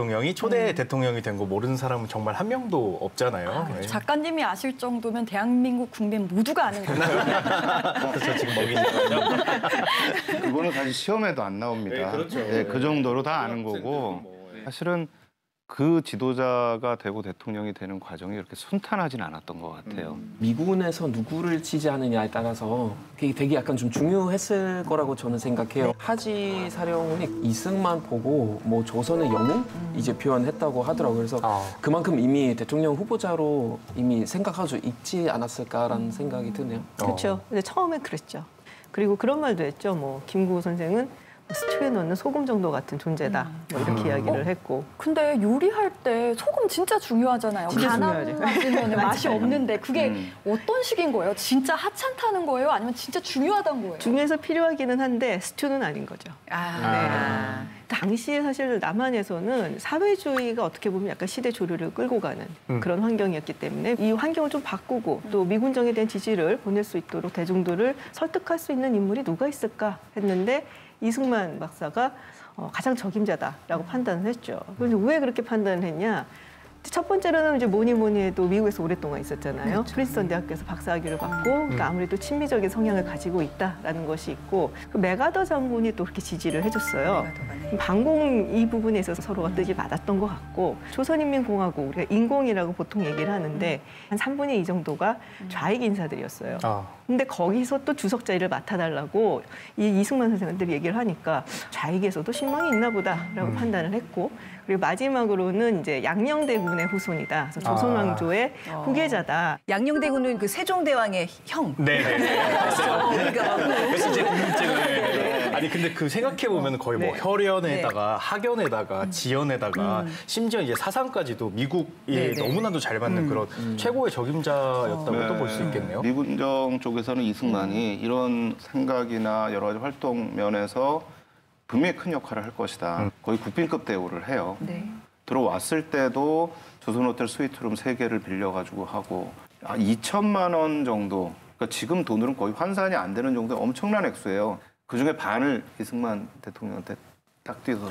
대통령이 초대 대통령이 된 거 모르는 사람은 정말 한 명도 없잖아요. 네. 작가님이 아실 정도면 대한민국 국민 모두가 아는 거예요. 그렇죠, 지금 먹이니까요. 그거는 사실 시험에도 안 나옵니다. 네, 그렇죠. 네, 그 정도로 다 아는 거고 사실은 그 지도자가 되고 대통령이 되는 과정이 이렇게 순탄하진 않았던 것 같아요. 미군에서 누구를 지지하느냐에 따라서 그게 되게 약간 좀 중요했을 거라고 저는 생각해요. 하지 사령이 이승만 보고 뭐 조선의 영웅 이제 표현했다고 하더라고요. 그래서 그만큼 이미 대통령 후보자로 이미 생각하고 있지 않았을까라는 생각이 드네요. 그렇죠. 근데 처음에 그랬죠. 그리고 그런 말도 했죠. 뭐 김구 선생은 스튜에 넣는 소금 정도 같은 존재다. 뭐 이렇게 이야기를 했고. 근데 요리할 때 소금 진짜 중요하잖아요. 간안 맞으면 맛이 없는데 그게 어떤 식인 거예요? 진짜 하찮다는 거예요? 아니면 진짜 중요하다는 거예요? 중요해서 필요하기는 한데 스튜는 아닌 거죠. 당시에 사실 남한에서는 사회주의가 어떻게 보면 약간 시대 조류를 끌고 가는 그런 환경이었기 때문에 이 환경을 좀 바꾸고 또 미군정에 대한 지지를 보낼 수 있도록 대중들을 설득할 수 있는 인물이 누가 있을까 했는데 이승만 박사가 가장 적임자다라고 판단을 했죠. 그런데 왜 그렇게 판단을 했냐? 첫 번째로는 이제 뭐니 해도 미국에서 오랫동안 있었잖아요. 그렇죠. 프린스턴 대학교에서 박사학위를 받고 그러니까 아무래도 친미적인 성향을 가지고 있다라는 것이 있고 그 맥아더 장군이 또 그렇게 지지를 해줬어요. 반공 이 부분에 있어서 서로가 뜻이 맞았던 것 같고 조선인민공화국 우리가 인공이라고 보통 얘기를 하는데 한 3분의 2 정도가 좌익 인사들이었어요. 근데 거기서 또 주석 자리를 맡아달라고 이 이승만 선생님들이 얘기를 하니까 좌익에서도 실망이 있나 보다라고 판단을 했고 그리고 마지막으로는 이제 양녕대군의 후손이다. 그래서 조선 왕조의 후계자다. 양녕대군은 그 세종대왕의 형. 네. 그러니까 그래서 이제 궁금증을. 아니 근데 그 생각해 보면 거의 뭐 혈연에다가 학연에다가 지연에다가 심지어 이제 사상까지도 미국이 너무나도 잘 맞는 그런 최고의 적임자였다고 또 볼 수 있겠네요. 미군정 쪽에서는 이승만이 이런 생각이나 여러 가지 활동 면에서 분명히 큰 역할을 할 것이다. 거의 국빈급 대우를 해요. 들어왔을 때도 조선호텔 스위트룸 3개를 빌려가지고 하고 2천만 원 정도, 그러니까 지금 돈으로는 거의 환산이 안 되는 정도의 엄청난 액수예요. 그중에 반을 이승만 대통령한테 딱 띄어서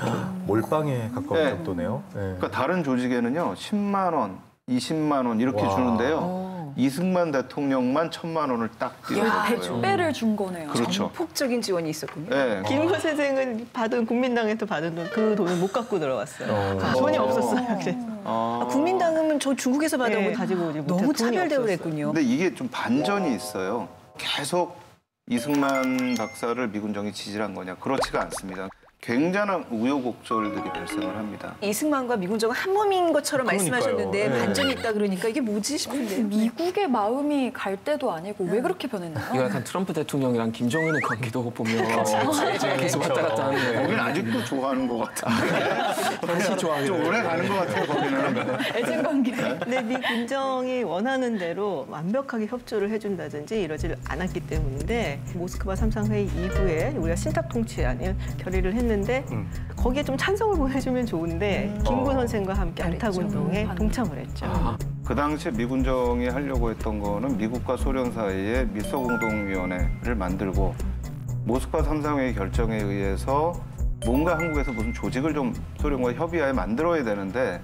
몰빵에 가까운 정도네요. 그러니까 다른 조직에는요 10만 원, 20만 원 이렇게 주는데요. 이승만 대통령만 1,000만 원을 딱 띄워줬어요. 100배를 준 거네요. 그렇죠. 폭적인 지원이 있었군요. 네. 김구 선생은 받은 국민당에서 받은 돈, 그 돈을 못 갖고 들어왔어요. 돈이 없었어요. 그래서. 국민당은 저 중국에서 받은 거 가지고 오지 못해 너무 돈이 차별대우를 없었어요. 했군요. 근데 이게 좀 반전이 있어요. 계속 이승만 박사를 미군정이 지지를 한 거냐? 그렇지가 않습니다. 굉장한 우여곡절들이 발생을 합니다. 이승만과 미군정은 한 몸인 것처럼 말씀하셨는데 반전이 있다 그러니까 이게 뭐지 싶은데. 미국의 마음이 갈 때도 아니고 왜 그렇게 변했나요? 이거 약간 트럼프 대통령이랑 김정은의 관계도 보면 계속 왔다 갔다 하는데 거기는 아직도 좋아하는 것 같은데. 다시 좋아하게 좀 오래 가는 것 같아요, 거기는. 애증관계. 근데 미군정이 원하는 대로 완벽하게 협조를 해준다든지 이러지 않았기 때문인데 모스크바 3상 회의 이후에 우리가 신탁 통치안을 결의를 했는데 거기에 좀 찬성을 보내주면 좋은데 김구 선생과 함께 안타운동에 동참을 했죠. 그 당시에 미군정이 하려고 했던 거는 미국과 소련 사이에 미소공동위원회를 만들고 모스크바 3상 회의 결정에 의해서 뭔가 한국에서 무슨 조직을 좀 소련과 협의하에 만들어야 되는데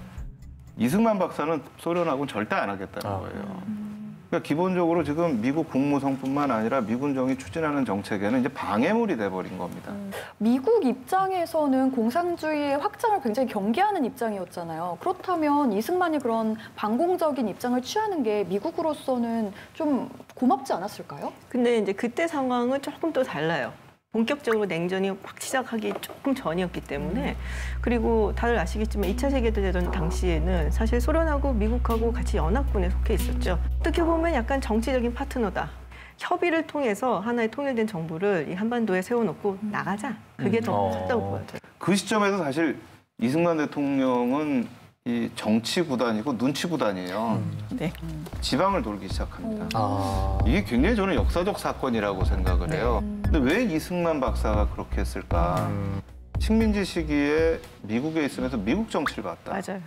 이승만 박사는 소련하고는 절대 안 하겠다는 거예요. 그러니까 기본적으로 지금 미국 국무성뿐만 아니라 미군정이 추진하는 정책에는 이제 방해물이 돼버린 겁니다. 미국 입장에서는 공산주의의 확장을 굉장히 경계하는 입장이었잖아요. 그렇다면 이승만이 그런 반공적인 입장을 취하는 게 미국으로서는 좀 고맙지 않았을까요? 근데 이제 그때 상황은 조금 또 달라요. 본격적으로 냉전이 확 시작하기 조금 전이었기 때문에 그리고 다들 아시겠지만 2차 세계대전 당시에는 사실 소련하고 미국하고 같이 연합군에 속해 있었죠. 어떻게 보면 약간 정치적인 파트너다. 협의를 통해서 하나의 통일된 정부를 이 한반도에 세워놓고 나가자. 그게 더 컸다고 보여져요. 그 시점에서 사실 이승만 대통령은 이 정치 구단이고 눈치 구단이에요. 네. 지방을 돌기 시작합니다. 이게 굉장히 저는 역사적 사건이라고 생각을 해요. 근데 왜 이승만 박사가 그렇게 했을까? 식민지 시기에 미국에 있으면서 미국 정치를 봤다. 맞아요.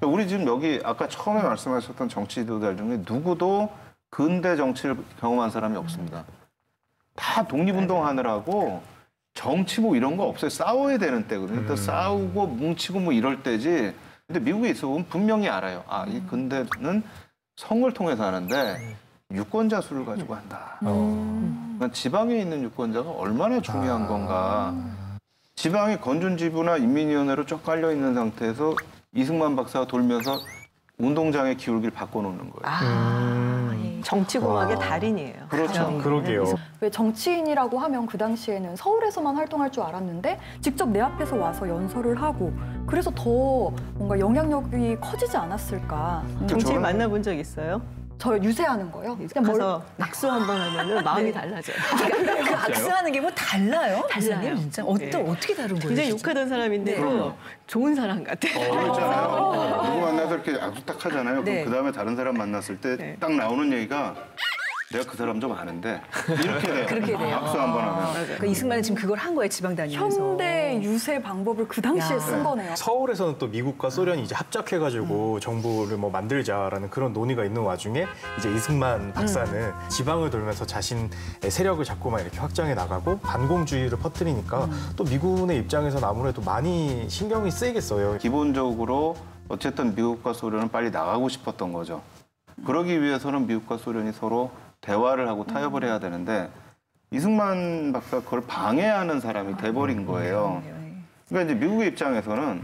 우리 지금 여기 아까 처음에 말씀하셨던 정치 지도자들 중에 누구도 근대 정치를 경험한 사람이 없습니다. 다 독립운동하느라고 정치 뭐 이런 거 없어요. 싸워야 되는 때거든요. 또 싸우고 뭉치고 뭐 이럴 때지. 근데 미국에 있어 보면 분명히 알아요. 아, 이 근대는 성을 통해서 하는데 유권자 수를 가지고 한다. 그러니까 지방에 있는 유권자가 얼마나 중요한 건가. 지방의 건전지부나 인민위원회로 쭉 깔려 있는 상태에서 이승만 박사가 돌면서 운동장의 기울기를 바꿔놓는 거예요. 정치공학의 달인이에요. 그렇죠. 그러게요. 왜 정치인이라고 하면 그 당시에는 서울에서만 활동할 줄 알았는데 직접 내 앞에서 와서 연설을 하고 그래서 더 뭔가 영향력이 커지지 않았을까. 정치인 저는- 만나본 적 있어요? 저 유세하는 거요? 그냥 가서 악수 한 번 하면은 마음이 달라져요. 그 악수하는 게 뭐 달라요? 달라요. 선생님? 진짜 어떻게 다른 거예요? 굉장히 진짜? 욕하던 사람인데도 좋은 사람 같아요. 그렇잖아요. 누구 만나서 이렇게 악수 딱 하잖아요. 네. 그럼 그 다음에 다른 사람 만났을 때 딱 나오는 얘기가 내가 그 사람 좀 아는데 이렇게 돼요. 그렇게 돼요. 악수 한 번 하면. 그러니까 이승만은 지금 그걸 한 거예요, 지방 다니면서. 현대 유세 방법을 그 당시에 야. 쓴 거네요. 서울에서는 또 미국과 소련이 이제 합작해가지고 정부를 뭐 만들자라는 그런 논의가 있는 와중에 이제 이승만 박사는 지방을 돌면서 자신의 세력을 자꾸만 이렇게 확장해 나가고 반공주의를 퍼뜨리니까 또 미군의 입장에서는 아무래도 많이 신경이 쓰이겠어요. 기본적으로 어쨌든 미국과 소련은 빨리 나가고 싶었던 거죠. 그러기 위해서는 미국과 소련이 서로 대화를 하고 타협을 해야 되는데 이승만 박사가 그걸 방해하는 사람이 돼버린 거예요. 그러니까 이제 미국의 입장에서는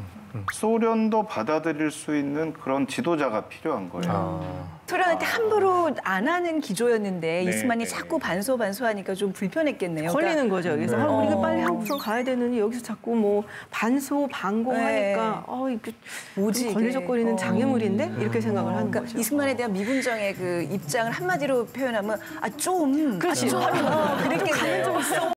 소련도 받아들일 수 있는 그런 지도자가 필요한 거예요. 소련한테 함부로 안 하는 기조였는데 네, 이승만이 네. 자꾸 반소하니까 좀 불편했겠네요. 걸리는 거죠. 여기서 네. 우리가 빨리 한국으로 가야 되느니 여기서 자꾸 뭐 반소 반공하니까 이게 뭐지, 이게. 걸리적거리는 장애물인데 이렇게 생각을 하는 그러니까 거죠. 이승만에 대한 미군정의 그 입장을 한마디로 표현하면 좀 그렇지. 그랬겠네요.